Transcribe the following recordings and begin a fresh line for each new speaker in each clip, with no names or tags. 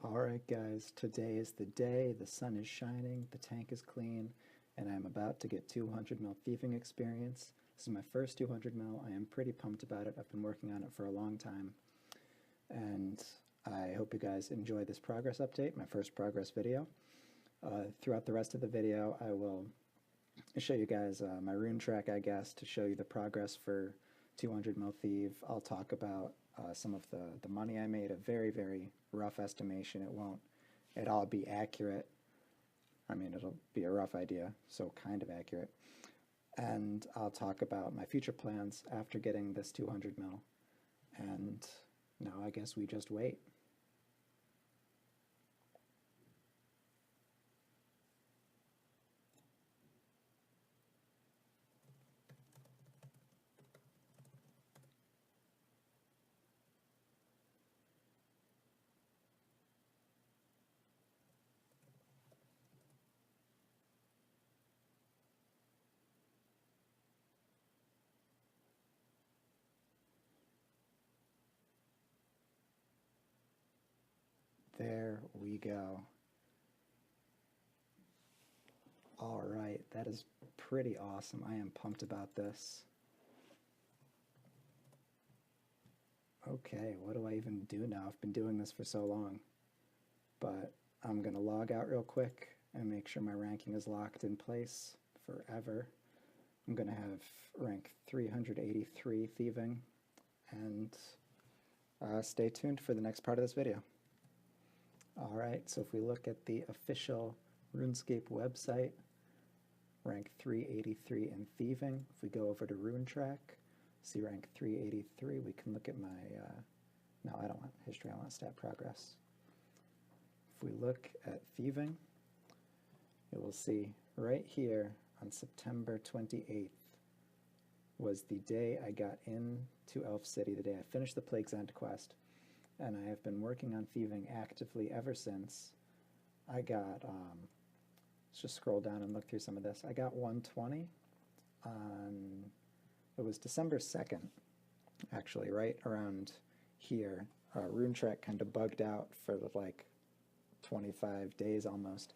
Alright guys, today is the day, the sun is shining, the tank is clean, and I'm about to get 200 mil thieving experience. This is my first 200 mil. I am pretty pumped about it. I've been working on it for a long time. And I hope you guys enjoy this progress update, my first progress video. Throughout the rest of the video, I will show you guys my rune track, I guess, to show you the progress for 200 mil thieve. I'll talk about some of the money I made, a very, very rough estimation. It won't at all be accurate. I mean, it'll be a rough idea, so kind of accurate. And I'll talk about my future plans after getting this 200 mil. And now I guess we just wait. There we go. Alright, that is pretty awesome. I am pumped about this. Okay, what do I even do now? I've been doing this for so long. But I'm going to log out real quick and make sure my ranking is locked in place forever. I'm going to have rank 383 thieving, and stay tuned for the next part of this video. Alright, so if we look at the official RuneScape website, rank 383 in thieving. If we go over to Rune Track, see rank 383, we can look at my, no, I don't want history, I want stat progress. If we look at thieving, you will see right here on September 28th was the day I got into Elf City, the day I finished the Plague's End quest. And I have been working on thieving actively ever since. I got, let's just scroll down and look through some of this. I got 120 on, it was December 2nd, actually, right around here. Rune Track kind of bugged out for like 25 days almost,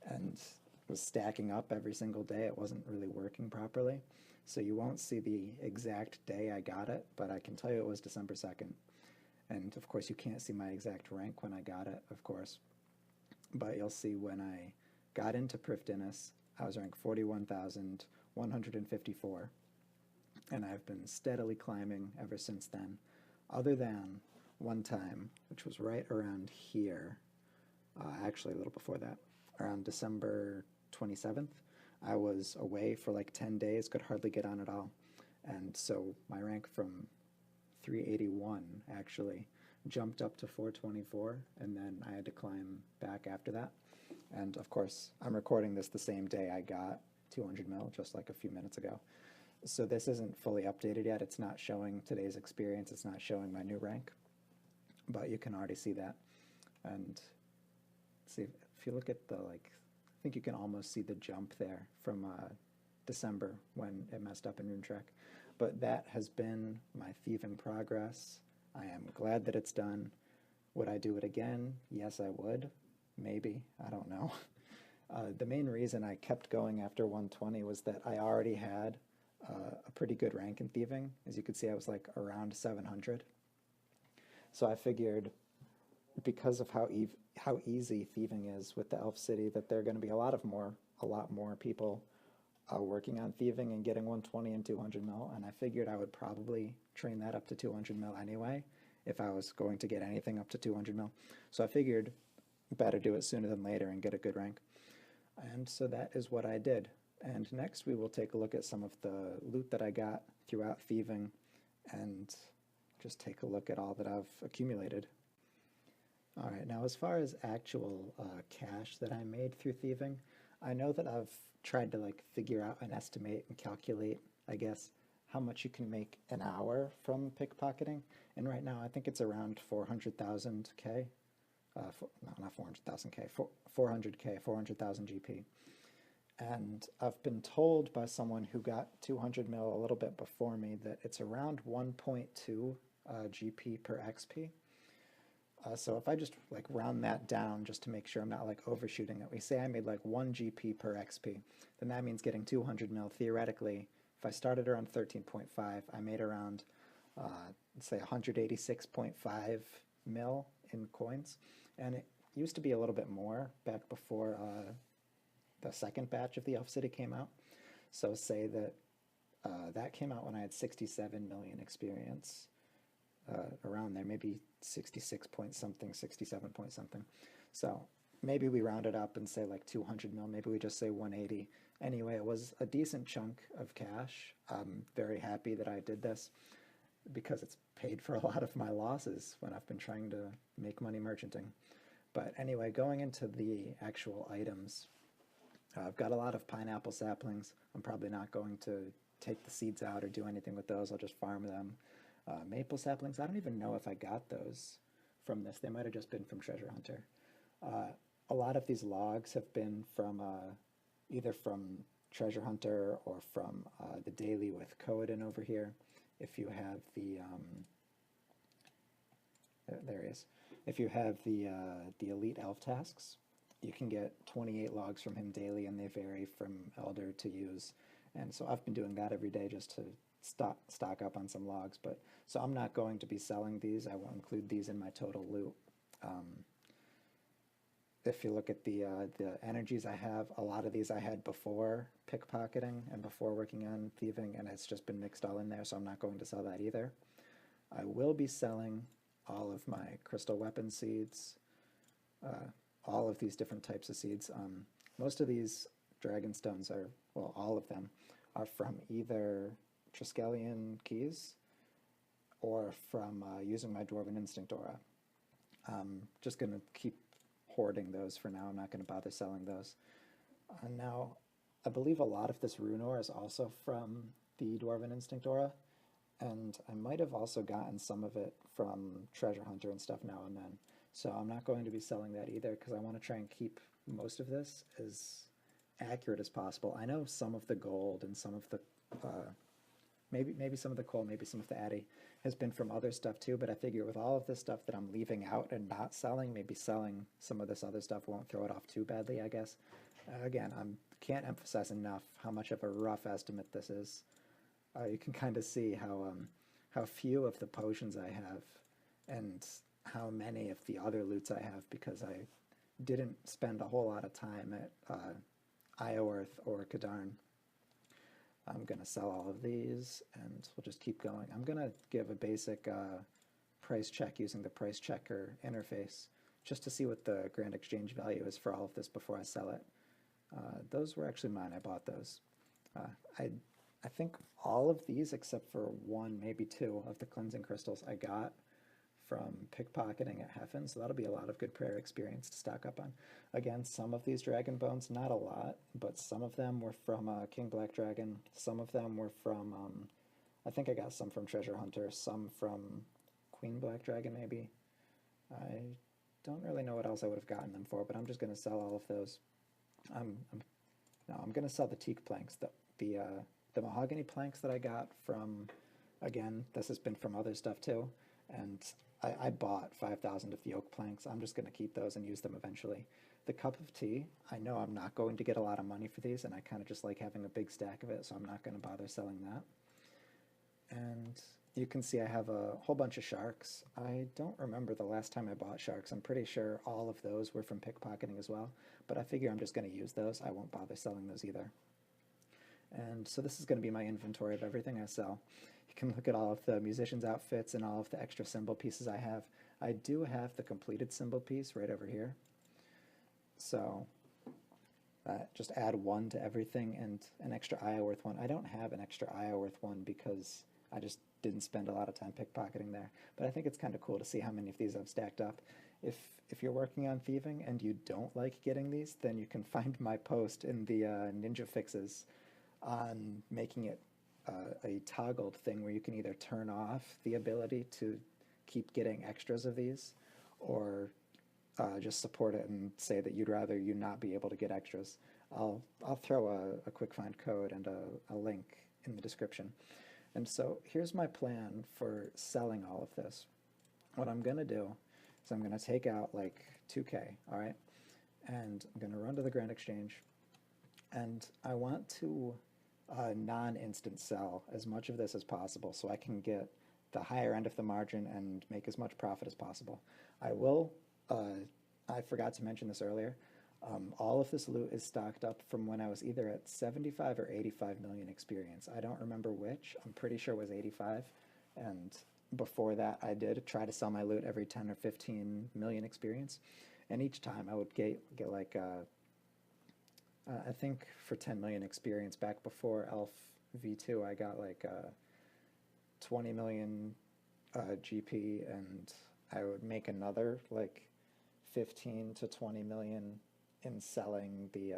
and was stacking up every single day. It wasn't really working properly. So you won't see the exact day I got it, but I can tell you it was December 2nd. And of course you can't see my exact rank when I got it, of course. But you'll see when I got into Prifdinus, I was ranked 41,154. And I've been steadily climbing ever since then. Other than one time, which was right around here, actually a little before that, around December 27th, I was away for like 10 days, could hardly get on at all. And so my rank from 381 actually jumped up to 424, and then I had to climb back after that. And of course, I'm recording this the same day I got 200 mil, just like a few minutes ago. So this isn't fully updated yet. It's not showing today's experience. It's not showing my new rank, but you can already see that. And see, if you look at the, like, I think you can almost see the jump there from December when it messed up in Rune Track. But that has been my thieving progress. I am glad that it's done. Would I do it again? Yes, I would. Maybe. I don't know. The main reason I kept going after 120 was that I already had a pretty good rank in thieving. As you can see, I was like around 700. So I figured, because of how easy thieving is with the Elf City, that there are going to be a lot more people working on thieving and getting 120 and 200 mil, and I figured I would probably train that up to 200 mil anyway if I was going to get anything up to 200 mil. So I figured better do it sooner than later and get a good rank. And so that is what I did. And next we will take a look at some of the loot that I got throughout thieving and just take a look at all that I've accumulated. Alright, now as far as actual cash that I made through thieving, I know that I've tried to like figure out and estimate and calculate, I guess, how much you can make an hour from pickpocketing, and right now I think it's around 400,000 K. No, not 400,000 K, 400 K, 400,000 GP. And I've been told by someone who got 200 mil a little bit before me that it's around 1.2 GP per XP. So if I just like round that down just to make sure I'm not like overshooting it, we say I made like 1 GP per XP, then that means getting 200 mil theoretically. If I started around 13.5, I made around, let's say 186.5 mil in coins. And it used to be a little bit more back before the second batch of the Elf City came out. So say that that came out when I had 67 million experience. Around there, maybe 66 point something, 67 point something. So maybe we round it up and say like 200 mil, maybe we just say 180. Anyway, it was a decent chunk of cash. I'm very happy that I did this because it's paid for a lot of my losses when I've been trying to make money merchanting. But anyway, going into the actual items, I've got a lot of pineapple saplings. I'm probably not going to take the seeds out or do anything with those. I'll just farm them. Maple saplings, I don't even know if I got those from this. They might have just been from Treasure Hunter. A lot of these logs have been from either from Treasure Hunter or from the daily with Coden over here. If you have the there he is. If you have the elite elf tasks, you can get 28 logs from him daily, and they vary from elder to use. And so I've been doing that every day just to stock up on some logs. But so I'm not going to be selling these. I won't include these in my total loot. If you look at the energies I have, a lot of these I had before pickpocketing and before working on thieving, and it's just been mixed all in there, so I'm not going to sell that either. I will be selling all of my crystal weapon seeds, all of these different types of seeds. Most of these dragon stones are, well, all of them are from either Triskelion keys or from using my Dwarven Instinct aura. I'm just going to keep hoarding those for now. I'm not going to bother selling those. Now, I believe a lot of this rune ore is also from the Dwarven Instinct aura, and I might have also gotten some of it from Treasure Hunter and stuff now and then. So I'm not going to be selling that either because I want to try and keep most of this as accurate as possible. I know some of the gold and some of the maybe some of the coal, maybe some of the addy has been from other stuff too, but I figure with all of this stuff that I'm leaving out and not selling, maybe selling some of this other stuff won't throw it off too badly, I guess. Again, I can't emphasize enough how much of a rough estimate this is. You can kind of see how few of the potions I have and how many of the other loots I have because I didn't spend a whole lot of time at Ioworth or Kadarn. I'm going to sell all of these, and we'll just keep going. I'm going to give a basic price check using the price checker interface just to see what the grand exchange value is for all of this before I sell it. Those were actually mine. I bought those. I think all of these, except for one, maybe two, of the cleansing crystals I got from pickpocketing at Heffen, so that'll be a lot of good prayer experience to stock up on. Again, some of these dragon bones, not a lot, but some of them were from King Black Dragon, some of them were from, I think I got some from Treasure Hunter, some from Queen Black Dragon maybe. I don't really know what else I would have gotten them for, but I'm just going to sell all of those. I'm going to sell the teak planks, the mahogany planks that I got from, again, this has been from other stuff too, and I bought 5,000 of the oak planks. I'm just going to keep those and use them eventually. The cup of tea, I know I'm not going to get a lot of money for these, and I kind of just like having a big stack of it, so I'm not going to bother selling that. And you can see I have a whole bunch of sharks. I don't remember the last time I bought sharks. I'm pretty sure all of those were from pickpocketing as well, but I figure I'm just going to use those. I won't bother selling those either. And so this is going to be my inventory of everything I sell. You can look at all of the musician's outfits and all of the extra symbol pieces I have. I do have the completed symbol piece right over here. So just add one to everything and an extra Ioworth one. I don't have an extra Ioworth one because I just didn't spend a lot of time pickpocketing there. But I think it's kind of cool to see how many of these I've stacked up. If you're working on thieving and you don't like getting these, then you can find my post in the Ninja Fixes on making it a toggled thing where you can either turn off the ability to keep getting extras of these or just support it and say that you'd rather you not be able to get extras. I'll throw a quick find code and a link in the description. And so here's my plan for selling all of this. What I'm going to do So I'm going to take out like 2K, all right? And I'm going to run to the Grand Exchange, and I want to non-instant sell as much of this as possible so I can get the higher end of the margin and make as much profit as possible. I will, I forgot to mention this earlier, all of this loot is stocked up from when I was either at 75 or 85 million experience. I don't remember which. I'm pretty sure it was 85. And before that, I did try to sell my loot every 10 or 15 million experience. And each time I would get like, I think for 10 million experience back before Elf V2, I got like 20 million GP, and I would make another like 15 to 20 million in selling the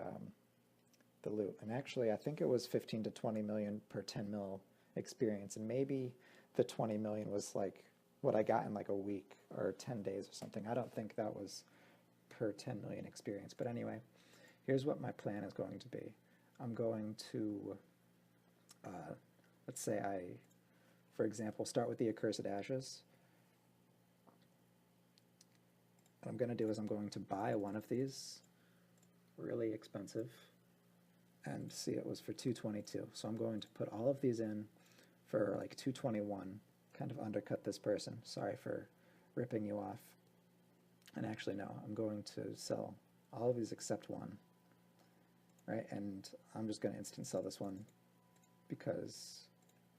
loot. And actually, I think it was 15 to 20 million per 10 mil experience, and maybe the 20 million was like what I got in like a week or 10 days or something. I don't think that was per 10 million experience. But anyway, here's what my plan is going to be. I'm going to, let's say for example, start with the Accursed Ashes. What I'm going to do is I'm going to buy one of these, really expensive, and see, it was for 222. So I'm going to put all of these in for like 221, kind of undercut this person. Sorry for ripping you off. And actually, no, I'm going to sell all of these except one, right? And I'm just going to instant sell this one because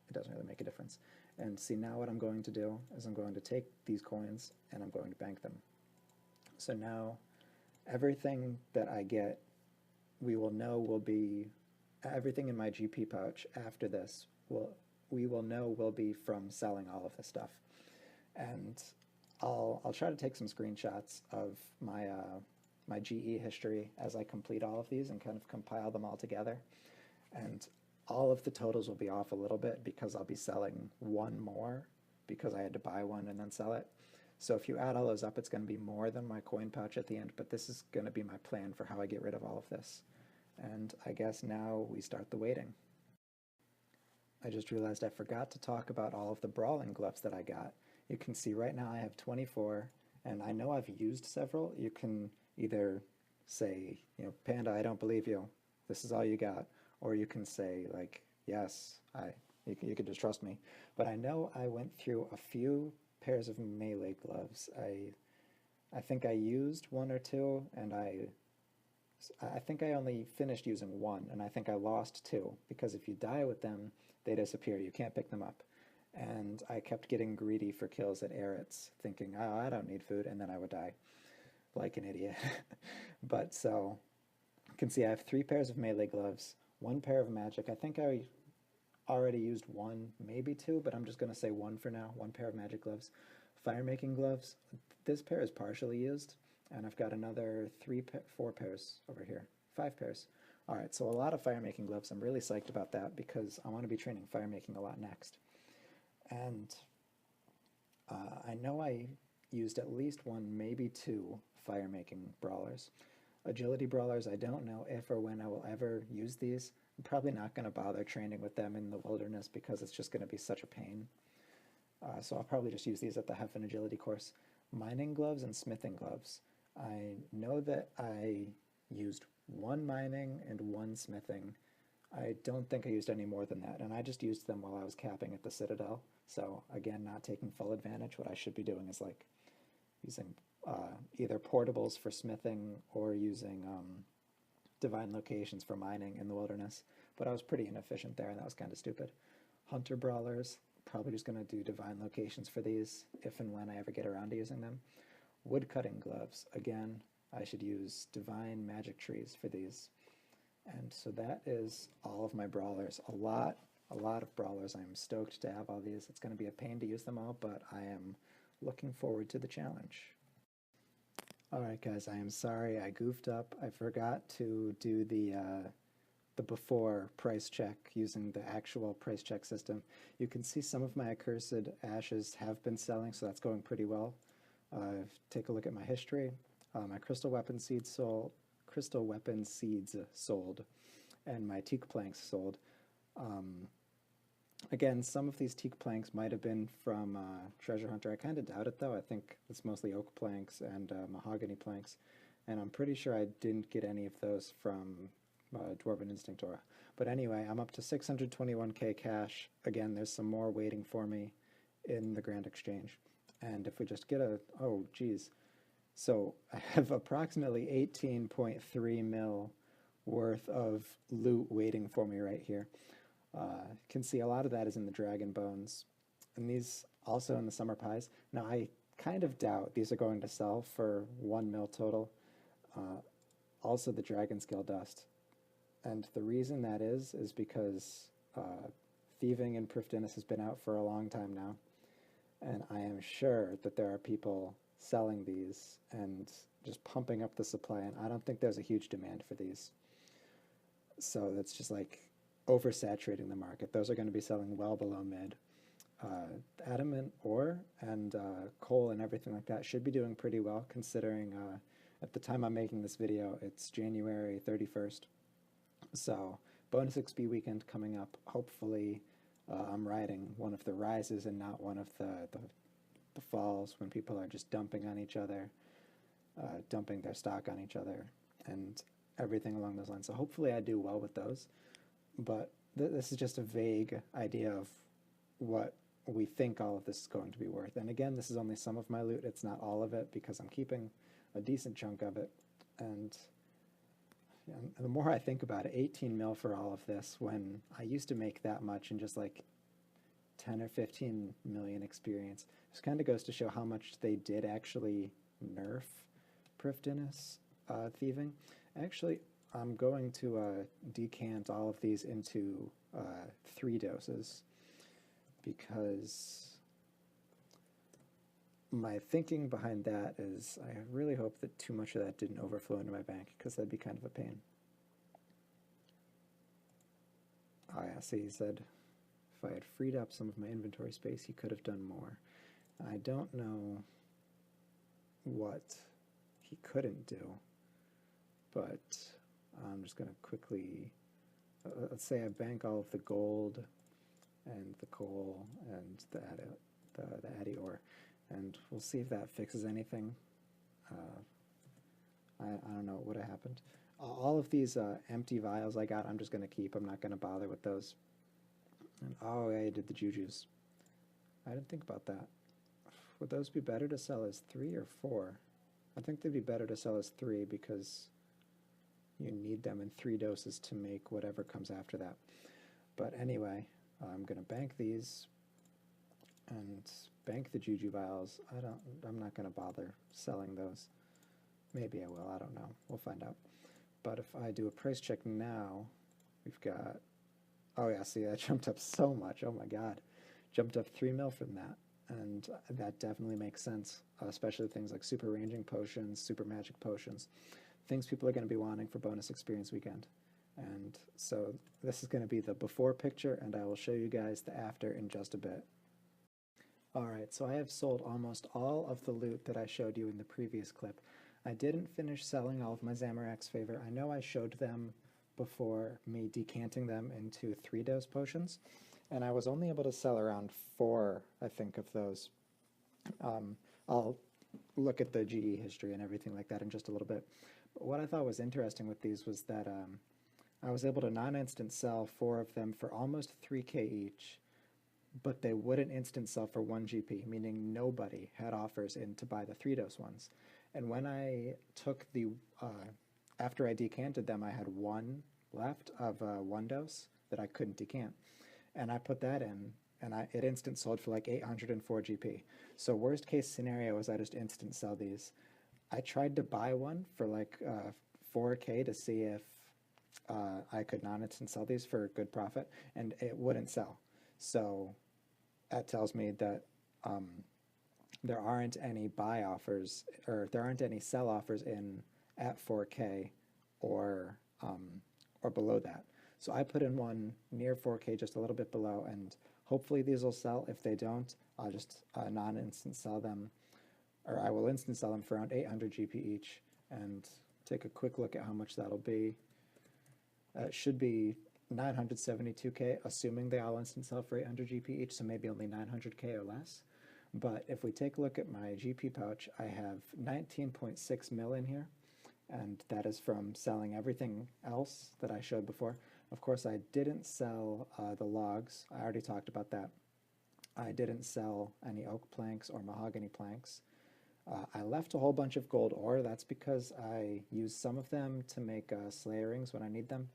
it doesn't really make a difference. And see, now what I'm going to do is I'm going to take these coins and I'm going to bank them. So now everything that I get, we will know will be, everything in my GP pouch after this, we will know will be from selling all of this stuff. And I'll try to take some screenshots of my my GE history as I complete all of these and kind of compile them all together. And all of the totals will be off a little bit because I'll be selling one more because I had to buy one and then sell it. So if you add all those up, it's going to be more than my coin pouch at the end, but this is going to be my plan for how I get rid of all of this. And I guess now we start the waiting. I just realized I forgot to talk about all of the brawling gloves that I got. You can see right now I have 24, and I know I've used several. You can either say, you know, Panda, I don't believe you. This is all you got. Or you can say, like, yes, you can just trust me. But I know I went through a few pairs of melee gloves. I think I used one or two, and I think I only finished using one, and I think I lost two, because if you die with them, they disappear. You can't pick them up. And I kept getting greedy for kills at Eretz, thinking, oh, I don't need food, and then I would die like an idiot. But so, you can see I have 3 pairs of melee gloves, 1 pair of magic. I think I already used 1, maybe 2, but I'm just going to say 1 for now, 1 pair of magic gloves. Fire making gloves, this pair is partially used, and I've got another 4 pairs over here, 5 pairs. All right, so a lot of fire making gloves. I'm really psyched about that because I want to be training fire making a lot next. And I know I used at least 1, maybe 2 fire making brawlers. Agility brawlers, I don't know if or when I will ever use these. I'm probably not going to bother training with them in the wilderness because it's just going to be such a pain. So I'll probably just use these at the Heaven Agility course. Mining gloves and smithing gloves. I know that I used 1 mining and 1 smithing. I don't think I used any more than that, and I just used them while I was capping at the Citadel. So again, not taking full advantage. What I should be doing is like using either portables for smithing or using divine locations for mining in the wilderness. But I was pretty inefficient there, and that was kind of stupid. Hunter brawlers, probably just going to do divine locations for these if and when I ever get around to using them. Woodcutting gloves, again, I should use divine magic trees for these. And so that is all of my brawlers. A lot of brawlers. I'm stoked to have all these. It's going to be a pain to use them all, but I am looking forward to the challenge. Alright guys, I am sorry I goofed up. I forgot to do the before price check using the actual price check system. You can see some of my Accursed Ashes have been selling, so that's going pretty well. Take a look at my history. My Crystal Weapon Seeds sold, and my Teak Planks sold. Again, some of these teak planks might have been from Treasure Hunter. I kind of doubt it though. I think it's mostly oak planks and mahogany planks. And I'm pretty sure I didn't get any of those from Dwarven Instinctora. But anyway, I'm up to 621k cash. Again, there's some more waiting for me in the Grand Exchange. And if we just get a, oh geez. So I have approximately 18.3 mil worth of loot waiting for me right here. You can see a lot of that is in the Dragon Bones, and these also in the Summer Pies. Now I kind of doubt these are going to sell for 1 mil total. Also the Dragon Scale Dust. And the reason that is because Thieving in Prifddinas has been out for a long time now, and I am sure that there are people selling these and just pumping up the supply, and I don't think there's a huge demand for these. So that's just like oversaturating the market. Those are going to be selling well below mid. Adamant ore and coal and everything like that should be doing pretty well, considering at the time I'm making this video, it's January 31st. So bonus XP weekend coming up. Hopefully I'm riding one of the rises and not one of the falls, when people are just dumping on each other, dumping their stock on each other, and everything along those lines. So hopefully I do well with those. But this is just a vague idea of what we think all of this is going to be worth. And again, this is only some of my loot. It's not all of it, because I'm keeping a decent chunk of it. And the more I think about it, 18 mil for all of this, when I used to make that much in just like 10 or 15 million experience, just kind of goes to show how much they did actually nerf Prifddinas thieving. Actually, I'm going to decant all of these into 3 doses, because my thinking behind that is I really hope that too much of that didn't overflow into my bank, because that'd be kind of a pain. Oh yeah, see, he said if I had freed up some of my inventory space, he could have done more. I don't know what he couldn't do, but I'm just going to quickly, let's say I bank all of the gold and the coal and the addy ore, and we'll see if that fixes anything. I don't know what would have happened. All of these empty vials I got, I'm just going to keep. I'm not going to bother with those. And, oh, yeah, I did the jujus. I didn't think about that. Would those be better to sell as 3 or 4? I think they'd be better to sell as 3, because you need them in 3 doses to make whatever comes after that. But anyway, I'm going to bank these and bank the juju vials. I'm not going to bother selling those. Maybe I will, I don't know. We'll find out. But if I do a price check now, we've got, oh yeah, see, that jumped up so much. Oh my god. Jumped up 3 mil from that. And that definitely makes sense, especially things like super ranging potions, super magic potions, things people are going to be wanting for bonus experience weekend. And so this is going to be the before picture, and I will show you guys the after in just a bit. Alright, so I have sold almost all of the loot that I showed you in the previous clip. I didn't finish selling all of my Zamorak's Favor. I know I showed them before me decanting them into 3-dose potions, and I was only able to sell around 4, I think, of those. I'll look at the GE history and everything like that in just a little bit. But what I thought was interesting with these was that I was able to non-instant sell 4 of them for almost 3k each, but they wouldn't instant sell for 1 GP, meaning nobody had offers in to buy the 3-dose ones. And when I took the, after I decanted them, I had 1 left of 1 dose that I couldn't decant. And I put that in, and it instant sold for like 804 GP. So worst case scenario is I just instant sell these. I tried to buy one for like 4k to see if I could non-instant sell these for good profit, and it wouldn't sell. So that tells me that there aren't any buy offers, or there aren't any sell offers in at 4k or below that. So I put in one near 4k, just a little bit below, and hopefully these will sell. If they don't, I'll just non-instant sell them, or I will instant sell them for around 800 GP each, and take a quick look at how much that'll be. It should be 972K, assuming they all instant sell for 800 GP each, so maybe only 900K or less. But if we take a look at my GP pouch, I have 19.6 mil in here, and that is from selling everything else that I showed before. Of course, I didn't sell the logs. I already talked about that. I didn't sell any oak planks or mahogany planks. I left a whole bunch of gold ore. That's because I use some of them to make slayer rings when I need them,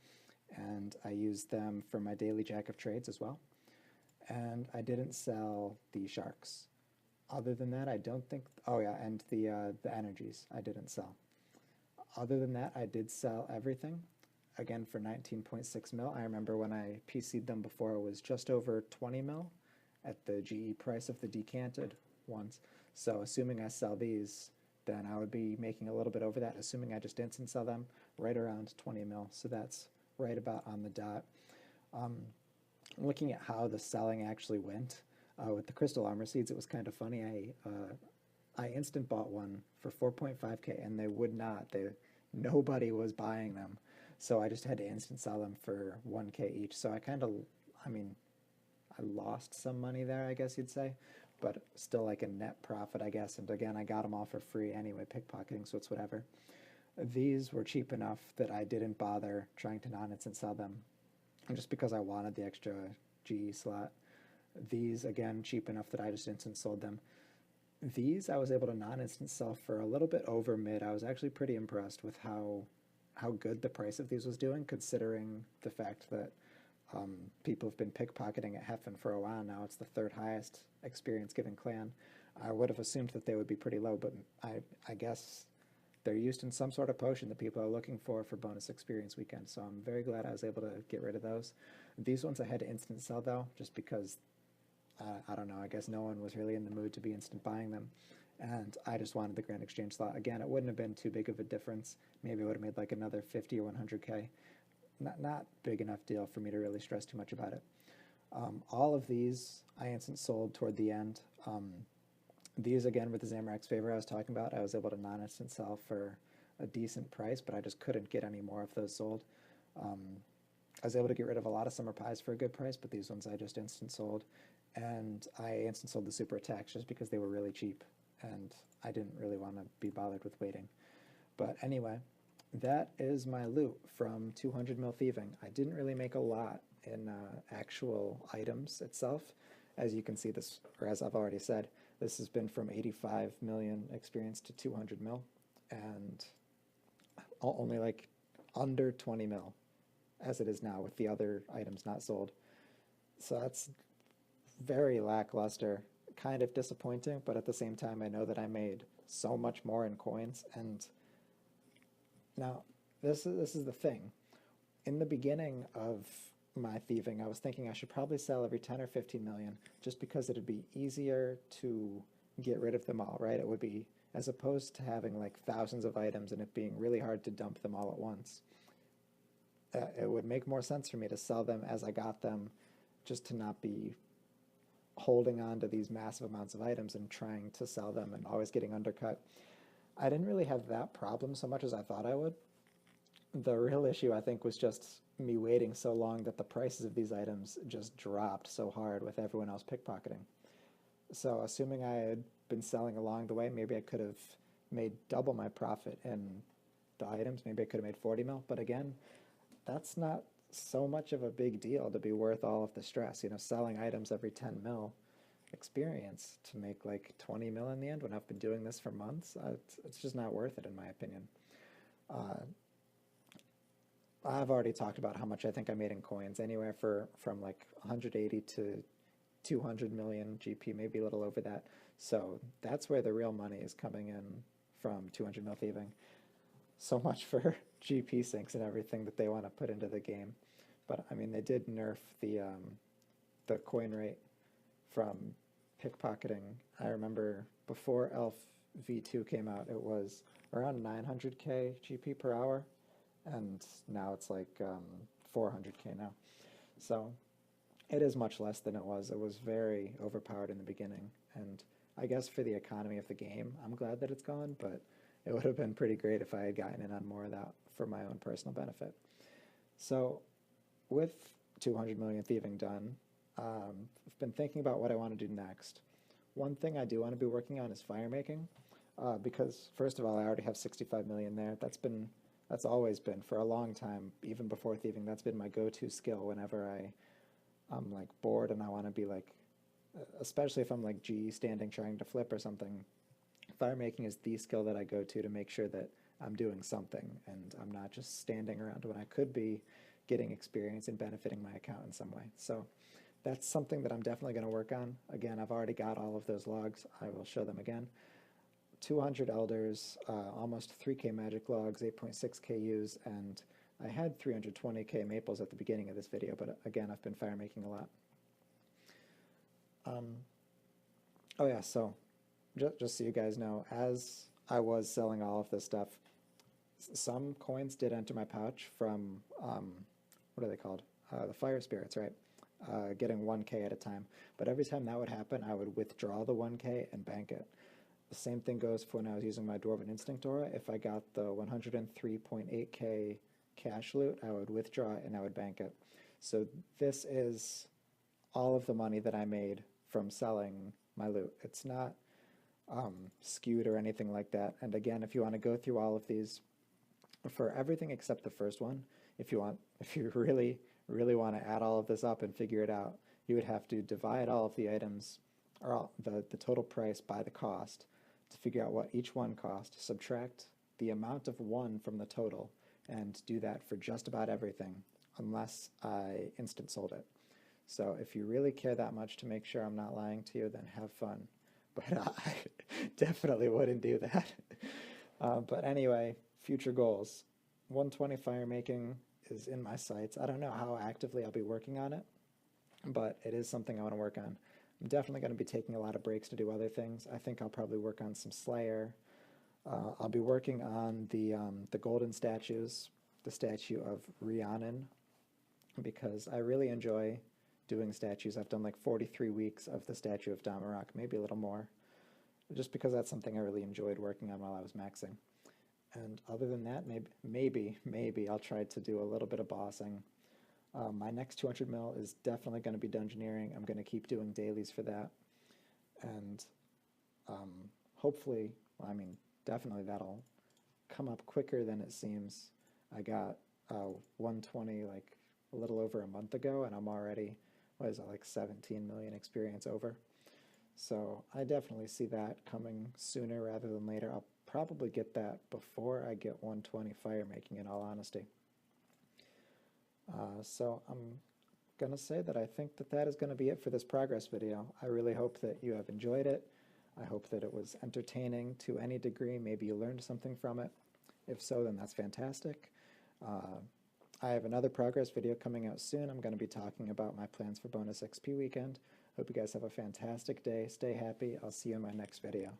and I use them for my daily jack of trades as well. And I didn't sell the sharks. Other than that, I don't think. Oh yeah, and the energies I didn't sell. Other than that, I did sell everything. Again for 19.6 mil. I remember when I PC'd them before, it was just over 20 mil at the GE price of the decanted ones. So assuming I sell these, then I would be making a little bit over that. Assuming I just instant sell them, right around 20 mil. So that's right about on the dot. Looking at how the selling actually went with the crystal armor seeds, it was kind of funny. I instant bought one for 4.5K, and they would not. Nobody was buying them, so I just had to instant sell them for 1K each. So I lost some money there, I guess you'd say, but still like a net profit, I guess. And again, I got them all for free anyway, pickpocketing, so it's whatever. These were cheap enough that I didn't bother trying to non-instant sell them, just because I wanted the extra GE slot. These, again, cheap enough that I just instant sold them. These I was able to non-instant sell for a little bit over mid. I was actually pretty impressed with how good the price of these was doing, considering the fact that people have been pickpocketing at Heffen for a while now. It's the third highest experience given clan. I would have assumed that they would be pretty low, but I guess they're used in some sort of potion that people are looking for bonus experience weekend. So I'm very glad I was able to get rid of those. These ones I had to instant sell though, just because I don't know, I guess no one was really in the mood to be instant buying them. And I just wanted the Grand Exchange slot. Again, it wouldn't have been too big of a difference. Maybe it would have made like another 50 or 100K. Not big enough deal for me to really stress too much about it. All of these I instant sold toward the end. These, again, with the Zamorak's favor I was talking about, I was able to non-instant sell for a decent price, but I just couldn't get any more of those sold. I was able to get rid of a lot of Summer Pies for a good price, but these ones I just instant sold. And I instant sold the Super Attacks just because they were really cheap, and I didn't really want to be bothered with waiting. But anyway, that is my loot from 200 mil Thieving. I didn't really make a lot in actual items itself. As you can see, this, or as I've already said, this has been from 85 million experience to 200 mil, and only like under 20 mil as it is now with the other items not sold. So that's very lackluster, kind of disappointing, but at the same time I know that I made so much more in coins. And now this is the thing. In the beginning of my thieving, I was thinking I should probably sell every 10 or 15 million just because it'd be easier to get rid of them all, right? It would be, as opposed to having like thousands of items and it being really hard to dump them all at once. It would make more sense for me to sell them as I got them, just to not be holding on to these massive amounts of items and trying to sell them and always getting undercut. I didn't really have that problem so much as I thought I would. The real issue, I think, was just me waiting so long that the prices of these items just dropped so hard with everyone else pickpocketing. So assuming I had been selling along the way, maybe I could have made double my profit in the items. Maybe I could have made 40 mil, but again, that's not so much of a big deal to be worth all of the stress. You know, selling items every 10 mil experience to make like 20 mil in the end when I've been doing this for months, it's just not worth it in my opinion. I've already talked about how much I think I made in coins, anywhere from like 180 to 200 million GP, maybe a little over that. So that's where the real money is coming in from 200 mil thieving. So much for GP sinks and everything that they want to put into the game. But I mean, they did nerf the coin rate from pickpocketing. I remember before Elf V2 came out, it was around 900k GP per hour, and now it's like 400k now. So it is much less than it was. It was very overpowered in the beginning, and I guess for the economy of the game, I'm glad that it's gone, but it would have been pretty great if I had gotten in on more of that for my own personal benefit. So with 200 million Thieving done, I've been thinking about what I want to do next. One thing I do want to be working on is fire making, because first of all, I already have 65 million there. That's always been for a long time, even before thieving. That's been my go-to skill whenever I'm like bored and I want to be like, especially if I'm like standing trying to flip or something. Fire making is the skill that I go to make sure that I'm doing something and I'm not just standing around when I could be getting experience and benefiting my account in some way. So that's something that I'm definitely going to work on. Again, I've already got all of those logs. I will show them again. 200 elders, almost 3K magic logs, 8.6K use, and I had 320K maples at the beginning of this video, but again, I've been fire making a lot. Oh yeah, so just so you guys know, as I was selling all of this stuff, some coins did enter my pouch from, what are they called? The fire spirits, right? Getting 1K at a time. But every time that would happen, I would withdraw the 1K and bank it. The same thing goes for when I was using my Dwarven Instinct Aura. If I got the 103.8K cash loot, I would withdraw it and I would bank it. So this is all of the money that I made from selling my loot. It's not skewed or anything like that. And again, if you want to go through all of these, for everything except the first one, if you really want to add all of this up and figure it out, you would have to divide all of the items, or all, the total price by the cost, to figure out what each one cost, subtract the amount of one from the total, and do that for just about everything, unless I instant sold it. So if you really care that much to make sure I'm not lying to you, then have fun. But I definitely wouldn't do that. But anyway, future goals. 120 fire making is in my sights. I don't know how actively I'll be working on it, but it is something I want to work on. I'm definitely going to be taking a lot of breaks to do other things. I think I'll probably work on some Slayer. I'll be working on the golden statues, the statue of Rhiannon, because I really enjoy doing statues. I've done like 43 weeks of the statue of Damarok, maybe a little more, just because that's something I really enjoyed working on while I was maxing. And other than that, maybe I'll try to do a little bit of bossing. My next 200 mil is definitely going to be dungeoneering. I'm going to keep doing dailies for that. And hopefully, well, I mean, definitely that'll come up quicker than it seems. I got 120 like a little over a month ago, and I'm already, what is it, like 17 million experience over. So I definitely see that coming sooner rather than later. I'll probably get that before I get 120 fire making, in all honesty. So I'm going to say that I think that is going to be it for this progress video. I really hope that you have enjoyed it. I hope that it was entertaining to any degree. Maybe you learned something from it. If so, then that's fantastic. I have another progress video coming out soon. I'm going to be talking about my plans for bonus XP weekend. Hope you guys have a fantastic day. Stay happy. I'll see you in my next video.